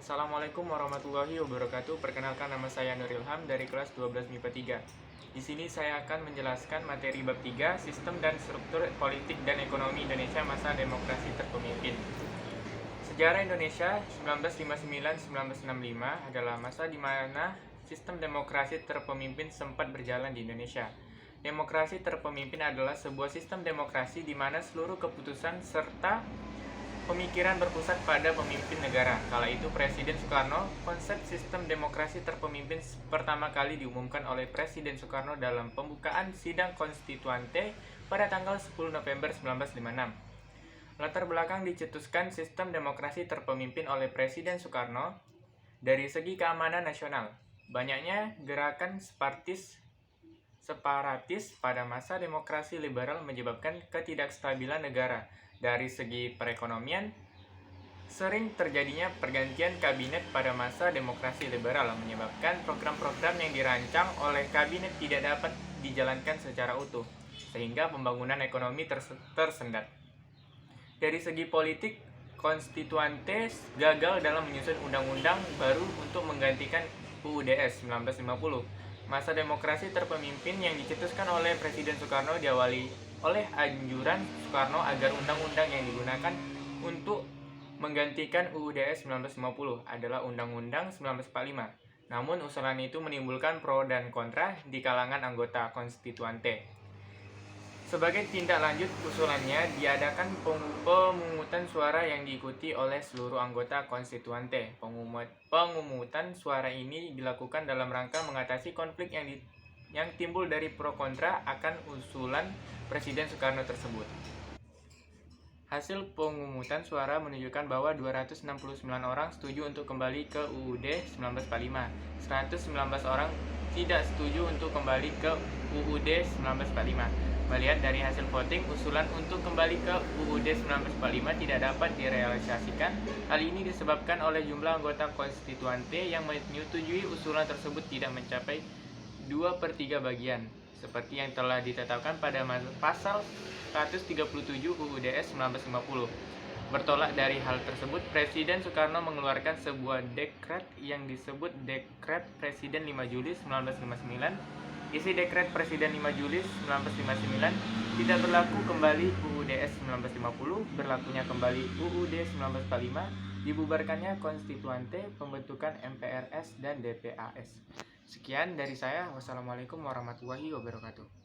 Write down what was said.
Assalamualaikum warahmatullahi wabarakatuh. Perkenalkan, nama saya Nur Ilham dari kelas 12 MIPA 3. Di sini saya akan menjelaskan materi bab 3, Sistem dan Struktur Politik dan Ekonomi Indonesia Masa Demokrasi Terpemimpin. Sejarah Indonesia 1959-1965 adalah masa di mana sistem demokrasi terpemimpin sempat berjalan di Indonesia. Demokrasi terpemimpin adalah sebuah sistem demokrasi di mana seluruh keputusan serta pemikiran berpusat pada pemimpin negara. Kala itu Presiden Soekarno. Konsep sistem demokrasi terpemimpin pertama kali diumumkan oleh Presiden Soekarno dalam pembukaan sidang konstituante pada tanggal 10 November 1956. Latar belakang dicetuskan sistem demokrasi terpemimpin oleh Presiden Soekarno dari segi keamanan nasional. Banyaknya gerakan separatis pada masa demokrasi liberal menyebabkan ketidakstabilan negara. Dari segi perekonomian, sering terjadinya pergantian kabinet pada masa demokrasi liberal menyebabkan program-program yang dirancang oleh kabinet tidak dapat dijalankan secara utuh, sehingga pembangunan ekonomi tersendat. Dari segi politik, konstituante gagal dalam menyusun undang-undang baru untuk menggantikan UUDS 1950. Masa demokrasi terpemimpin yang dicetuskan oleh Presiden Soekarno diawali oleh anjuran Soekarno agar undang-undang yang digunakan untuk menggantikan UUDS 1950 adalah Undang-Undang 1945. Namun usulan itu menimbulkan pro dan kontra di kalangan anggota konstituante. Sebagai tindak lanjut usulannya, diadakan pemungutan suara yang diikuti oleh seluruh anggota konstituante. Pemungutan suara ini dilakukan dalam rangka mengatasi konflik yang timbul dari pro kontra akan usulan Presiden Soekarno tersebut. Hasil pemungutan suara menunjukkan bahwa 269 orang setuju untuk kembali ke UUD 1945. 119 orang tidak setuju untuk kembali ke UUD 1945. Melihat dari hasil voting, usulan untuk kembali ke UUD 1945 tidak dapat direalisasikan. Hal ini disebabkan oleh jumlah anggota konstituante yang menyetujui usulan tersebut tidak mencapai 2/3 bagian, seperti yang telah ditetapkan pada pasal 137 UUDS 1950. Bertolak dari hal tersebut, Presiden Soekarno mengeluarkan sebuah dekret yang disebut Dekret Presiden 5 Juli 1959. Isi Dekret Presiden 5 Juli 1959 tidak berlaku kembali UUDS 1950, berlakunya kembali UUD 1945, dibubarkannya konstituante, pembentukan MPRS dan DPAS. Sekian dari saya. Wassalamualaikum warahmatullahi wabarakatuh.